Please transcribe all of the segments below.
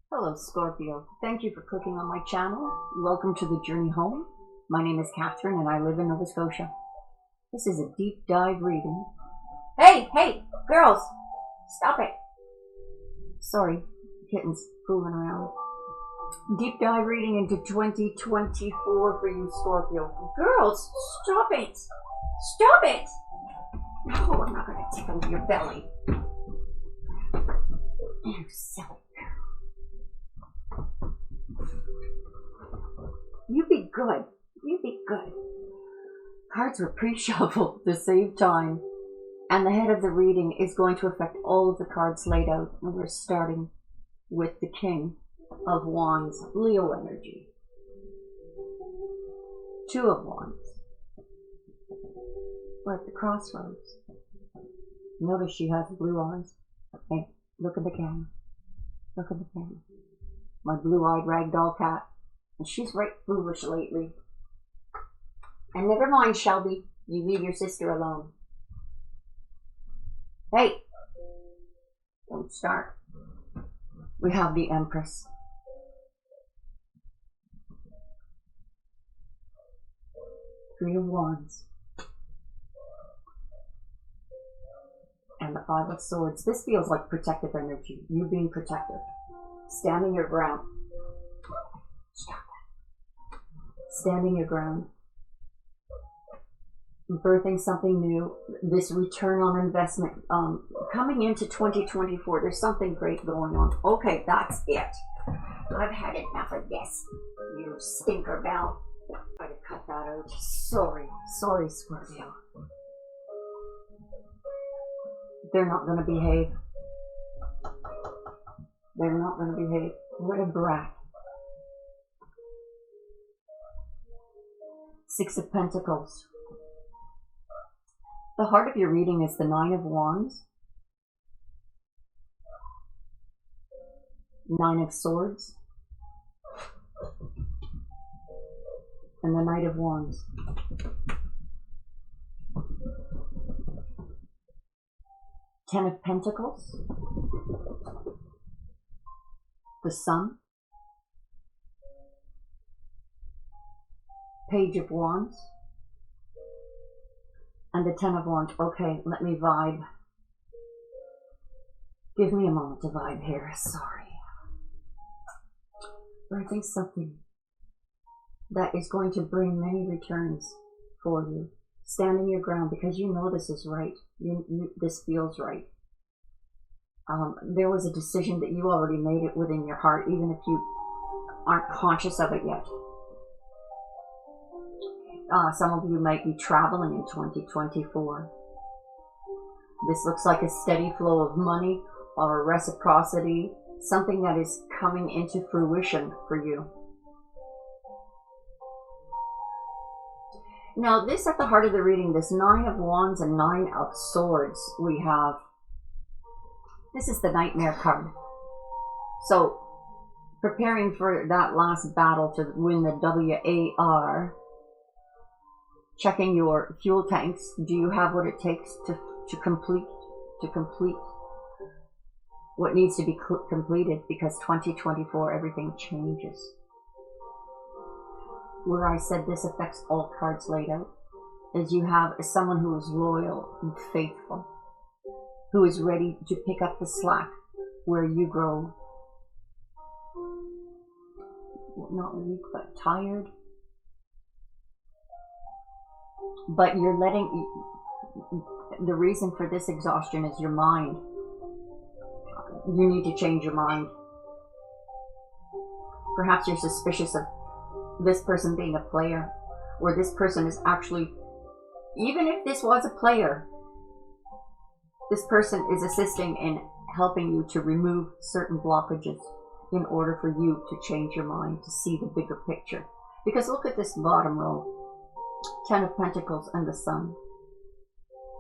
Hello, Scorpio. Thank you for clicking on my channel. Welcome to the journey home. My name is Catherine and I live in Nova Scotia. This is a deep dive reading. Hey, girls, stop it. Sorry, kittens fooling around. Deep dive reading into 2024 for you, Scorpio. Girls, stop it. Stop it. No, I'm not going to tickle your belly. You silly. You be good. You be good. Cards were pre-shuffled to save time. And the head of the reading is going to affect all of the cards laid out. And we're starting with the King of Wands, Leo energy. Two of Wands. We're at the crossroads. Notice she has blue eyes. Hey, look at the camera. Look at the camera. My blue-eyed ragdoll cat. And she's right foolish lately. And never mind, Shelby. You leave your sister alone. Hey! Don't start. We have the Empress. Three of Wands. And the Five of Swords. This feels like protective energy. You being protective. Standing your ground. Stop. Standing your ground, birthing something new, this return on investment, coming into 2024, there's something great going on. Okay, that's it. I've had enough of this, you stinker bell. Try to cut that out. Sorry, Scorpio. They're not going to behave. They're not going to behave. What a brat. Six of Pentacles. The heart of your reading is the Nine of Wands, Nine of Swords, and the Knight of Wands. Ten of Pentacles, the Sun, Page of Wands, and the Ten of Wands. Okay, let me vibe. Give me a moment to vibe here. Sorry. But I think something that is going to bring many returns for you. Standing your ground because you know this is right. This feels right. There was a decision that you already made it within your heart, even if you aren't conscious of it yet. Some of you might be traveling in 2024. This looks like a steady flow of money or a reciprocity, something that is coming into fruition for you. Now, this at the heart of the reading, this Nine of Wands and Nine of Swords we have. This is the Nightmare card. So, preparing for that last battle to win the WAR. Checking your fuel tanks. Do you have what it takes to complete what needs to be completed? Because 2024, everything changes. Where I said this affects all cards laid out, is you have someone who is loyal and faithful, who is ready to pick up the slack where you grow, not weak, but tired. But you're letting, the reason for this exhaustion is your mind. You need to change your mind. Perhaps you're suspicious of this person being a player, or this person is actually, even if this was a player, this person is assisting in helping you to remove certain blockages in order for you to change your mind, to see the bigger picture. Because look at this bottom row. Ten of Pentacles and the Sun.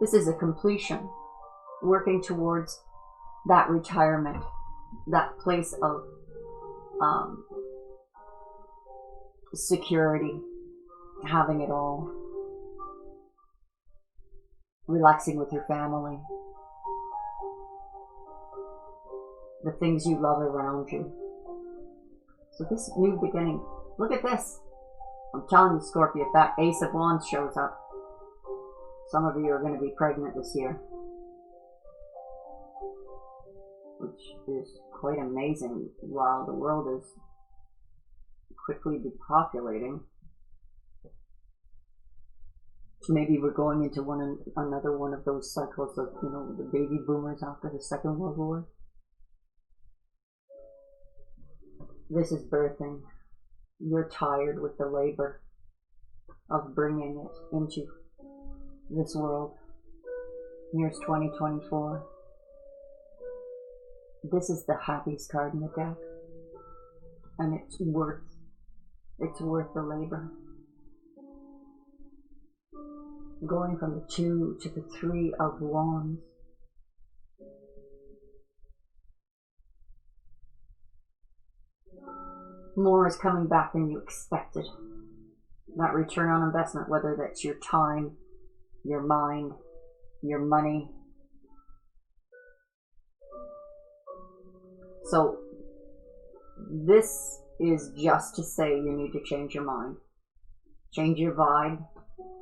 This is a completion, working towards that retirement, that place of security, having it all, relaxing with your family, the things you love around you. So this new beginning, look at this. I'm telling you, Scorpio, if that Ace of Wands shows up, some of you are going to be pregnant this year. Which is quite amazing while the world is quickly depopulating. Maybe we're going into another one of those cycles of, you know, the baby boomers after the Second World War. This is birthing. You're tired with the labor of bringing it into this world. Here's 2024. This is the happiest card in the deck. And it's worth the labor. Going from the 2 to the 3 of Wands. More is coming back than you expected. That return on investment, whether that's your time, your mind, your money. So this is just to say you need to change your mind. Change your vibe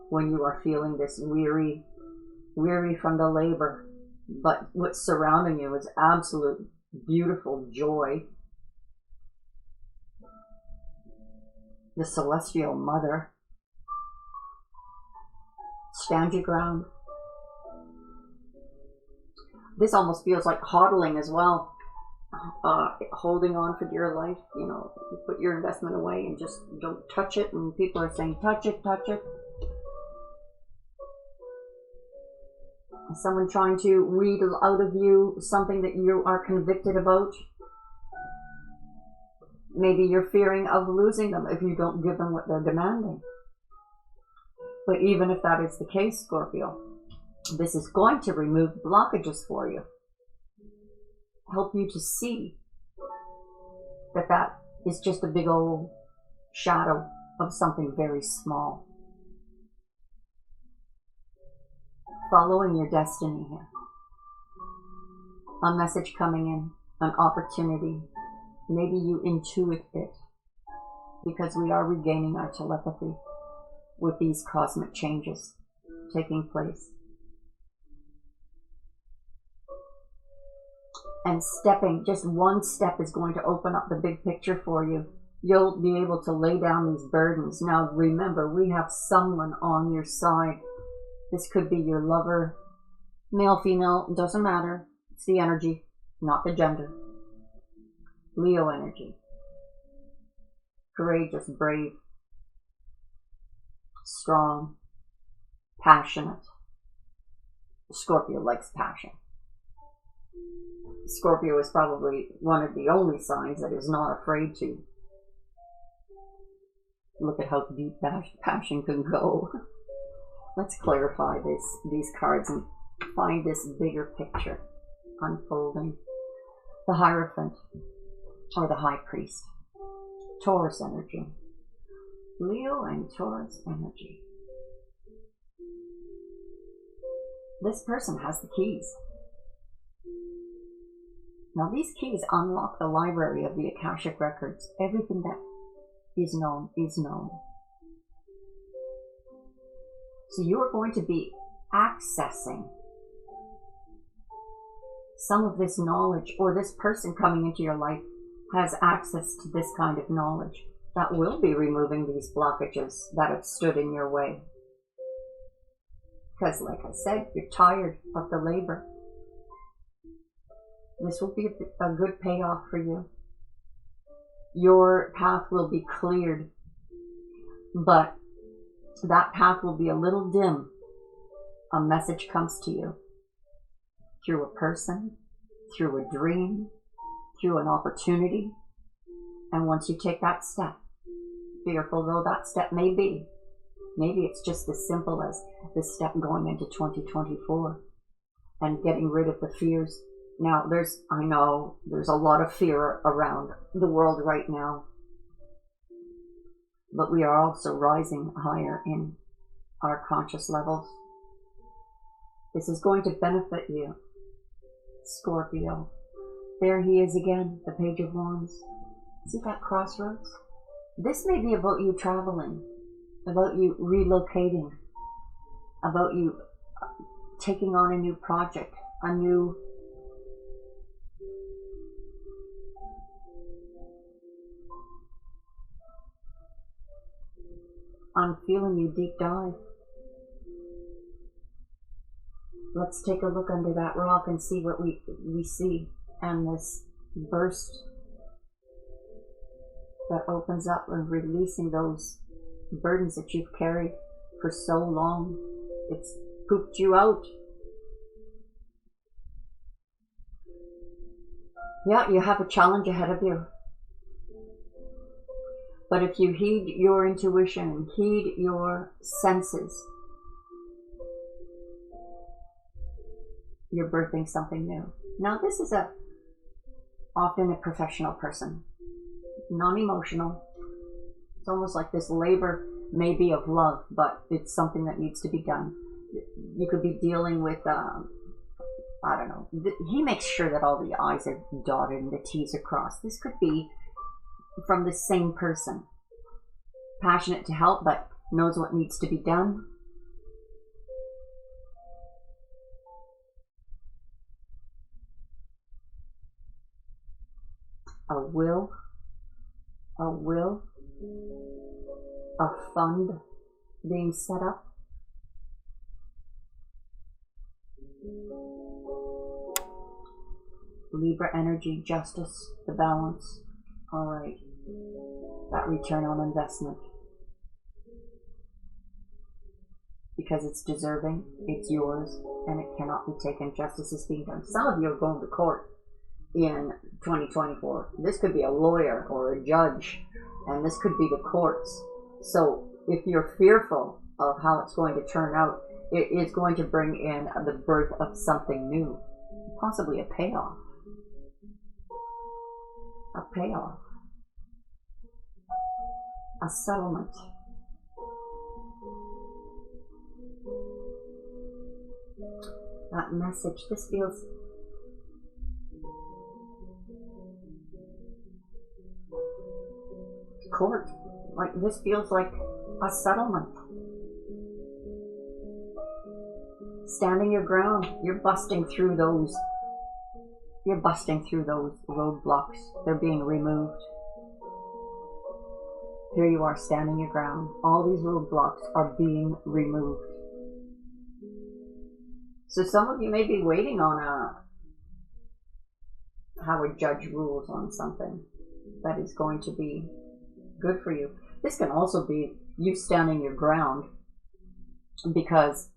when you are feeling this weary from the labor. But what's surrounding you is absolute beautiful joy. The celestial mother. Stand your ground. This almost feels like hodling as well. Holding on for dear life. You know, you put your investment away and just don't touch it, and people are saying, touch it, touch it. Someone trying to read out of you something that you are convicted about. Maybe you're fearing of losing them if you don't give them what they're demanding. But even if that is the case, Scorpio, this is going to remove blockages for you. Help you to see that that is just a big old shadow of something very small. Following your destiny here. A message coming in, an opportunity. Maybe you intuit it, because we are regaining our telepathy with these cosmic changes taking place. And stepping, just one step is going to open up the big picture for you. You'll be able to lay down these burdens. Now remember, we have someone on your side. This could be your lover, male, female, doesn't matter. It's the energy, not the gender. Leo energy. Courageous, brave, strong, passionate. Scorpio likes passion. Scorpio is probably one of the only signs that is not afraid to. Look at how deep passion can go. Let's clarify these cards and find this bigger picture unfolding. The Hierophant, or the High Priest. Taurus energy. Leo and Taurus energy. This person has the keys. Now these keys unlock the library of the Akashic Records. Everything that is known is known. So you are going to be accessing some of this knowledge, or this person coming into your life has access to this kind of knowledge that will be removing these blockages that have stood in your way. Because like I said, you're tired of the labor. This will be a good payoff for you. Your path will be cleared, but that path will be a little dim. A message comes to you through a person, through a dream, through an opportunity. And once you take that step, fearful though that step may be, maybe it's just as simple as this step going into 2024 and getting rid of the fears. Now, I know there's a lot of fear around the world right now, but we are also rising higher in our conscious levels. This is going to benefit you, Scorpio. There he is again, the Page of Wands. See that crossroads? This may be about you traveling, about you relocating, about you taking on a new project, a new I'm feeling you deep dive. Let's take a look under that rock and see what we see. And this burst that opens up and releasing those burdens that you've carried for so long. It's pooped you out. Yeah, you have a challenge ahead of you. But if you heed your intuition, heed your senses, you're birthing something new. Now this is often a professional person, non-emotional. It's almost like this labor may be of love, but it's something that needs to be done. You could be dealing with, I don't know, he makes sure that all the I's are dotted and the T's are crossed. This could be from the same person, passionate to help but knows what needs to be done. A will, a fund being set up. Libra energy, justice, the balance. All right, that return on investment. Because it's deserving, it's yours, and it cannot be taken. Justice is being done. Some of you are going to court in 2024. This could be a lawyer or a judge, and this could be the courts. So if you're fearful of how it's going to turn out, it is going to bring in the birth of something new, possibly a payoff. A payoff. A settlement. That message, this feels court. Like this feels like a settlement. Standing your ground. You're busting through those roadblocks. They're being removed. Here you are standing your ground. All these roadblocks are being removed. So some of you may be waiting on how a judge rules on something that is going to be good for you. This can also be you standing your ground because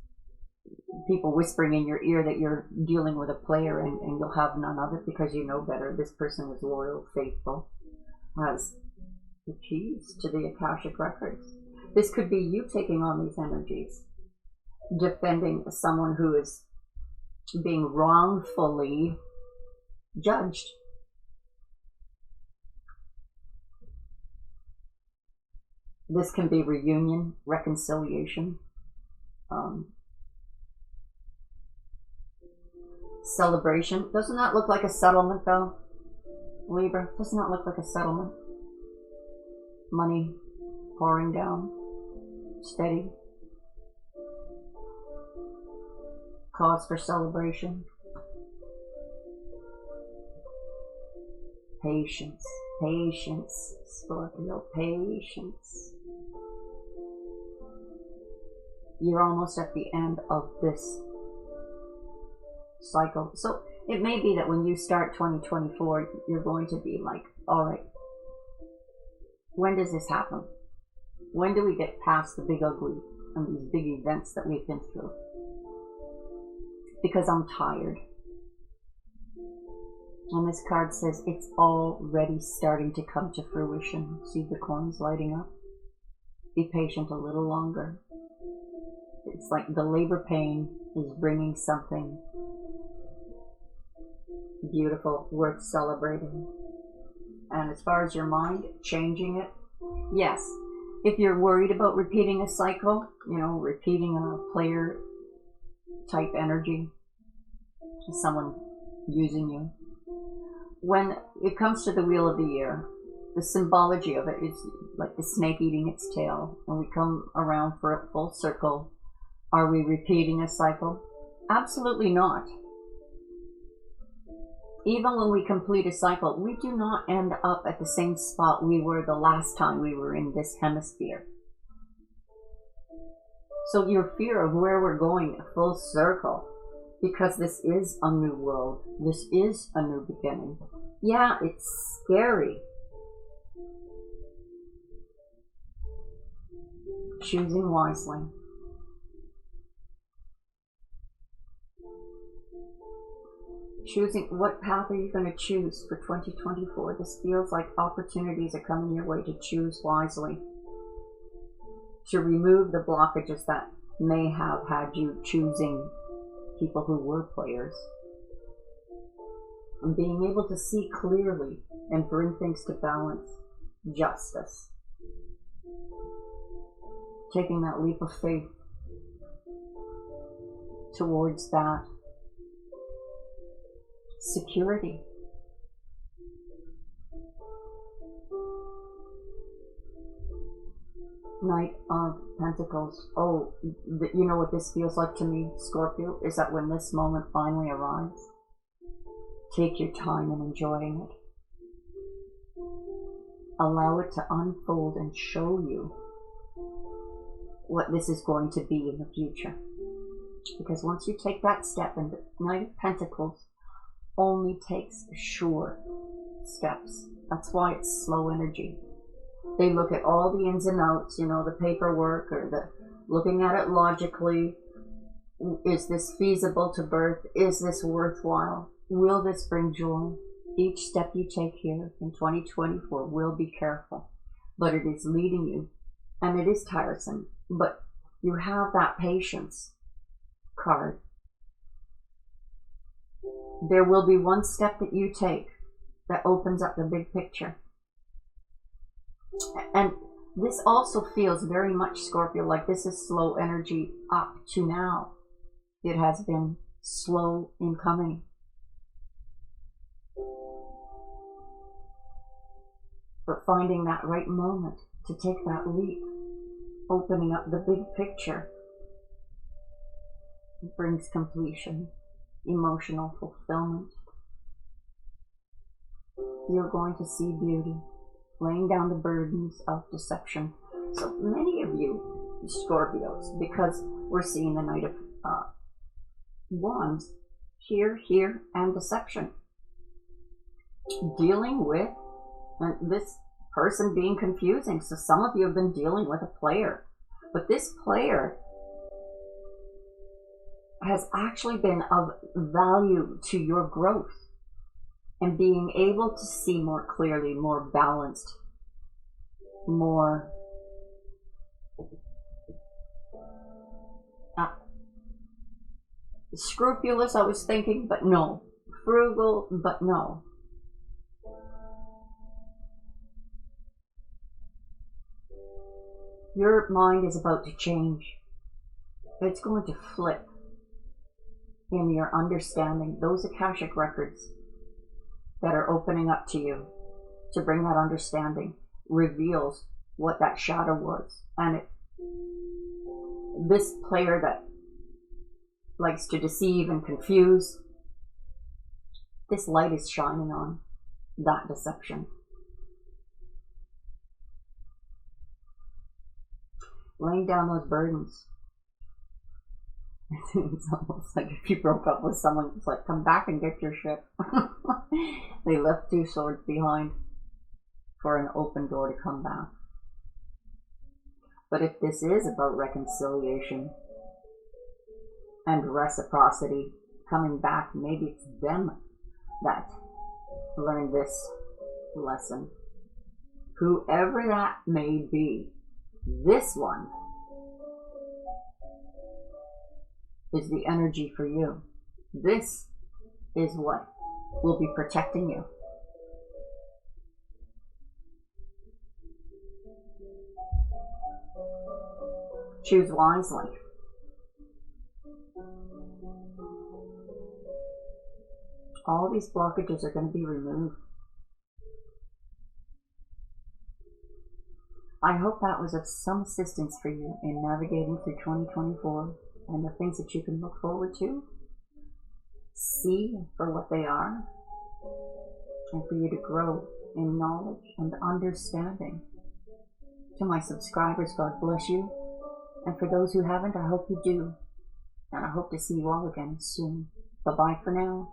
people whispering in your ear that you're dealing with a player and you'll have none of it because you know better. This person is loyal, faithful, has the keys to the Akashic records. This could be you taking on these energies, defending someone who is being wrongfully judged. This can be reunion, reconciliation, celebration. Doesn't that look like a settlement though, Libra? Doesn't that look like a settlement? Money pouring down, steady. Cause for celebration. Patience, patience, Scorpio, patience. You're almost at the end of this cycle. So it may be that when you start 2024, you're going to be like, all right, when does this happen? When do we get past the big ugly and these big events that we've been through? Because I'm tired. And this card says it's already starting to come to fruition. See the coins lighting up? Be patient a little longer. It's like the labor pain is bringing something beautiful, worth celebrating. And as far as your mind, changing it, yes. If you're worried about repeating a cycle, you know, repeating a player type energy, someone using you. When it comes to the wheel of the year, the symbology of it is like the snake eating its tail, and we come around for a full circle. Are we repeating a cycle? Absolutely not. Even when we complete a cycle, we do not end up at the same spot we were the last time we were in this hemisphere. So your fear of where we're going full circle, because this is a new world, this is a new beginning. Yeah, it's scary. Choosing wisely. Choosing what path are you going to choose for 2024? This feels like opportunities are coming your way to choose wisely. To remove the blockages that may have had you choosing people who were players. And being able to see clearly and bring things to balance. Justice. Taking that leap of faith towards that. Security. Knight of Pentacles. Oh, you know what this feels like to me, Scorpio? Is that when this moment finally arrives, take your time in enjoying it. Allow it to unfold and show you what this is going to be in the future. Because once you take that step, and the Knight of Pentacles only takes sure steps. That's why it's slow energy. They look at all the ins and outs, you know, the paperwork, or the looking at it logically. Is this feasible to birth? Is this worthwhile? Will this bring joy? Each step you take here in 2024 will be careful, but it is leading you, and it is tiresome, but you have that patience card. There will be one step that you take that opens up the big picture. And this also feels very much, Scorpio, like this is slow energy up to now. It has been slow in coming. But finding that right moment to take that leap, opening up the big picture, brings completion, emotional fulfillment. You're going to see beauty, laying down the burdens of deception. So many of you Scorpios, because we're seeing the Knight of Wands here, and deception. Dealing with this person being confusing. So some of you have been dealing with a player, but this player has actually been of value to your growth and being able to see more clearly, more balanced, more scrupulous, I was thinking, but no. Frugal, but no. Your mind is about to change. It's going to flip in your understanding. Those Akashic records that are opening up to you to bring that understanding reveals what that shadow was. And this player that likes to deceive and confuse, this light is shining on that deception. Laying down those burdens. It's almost like if you broke up with someone, it's like, come back and get your shit. They left two swords behind for an open door to come back. But if this is about reconciliation and reciprocity coming back, maybe it's them that learned this lesson. Whoever that may be, this one is the energy for you. This is what will be protecting you. Choose wisely. All these blockages are going to be removed. I hope that was of some assistance for you in navigating through 2024 and the things that you can look forward to, see for what they are, and for you to grow in knowledge and understanding. To my subscribers, God bless you. And for those who haven't, I hope you do. And I hope to see you all again soon. Bye-bye for now.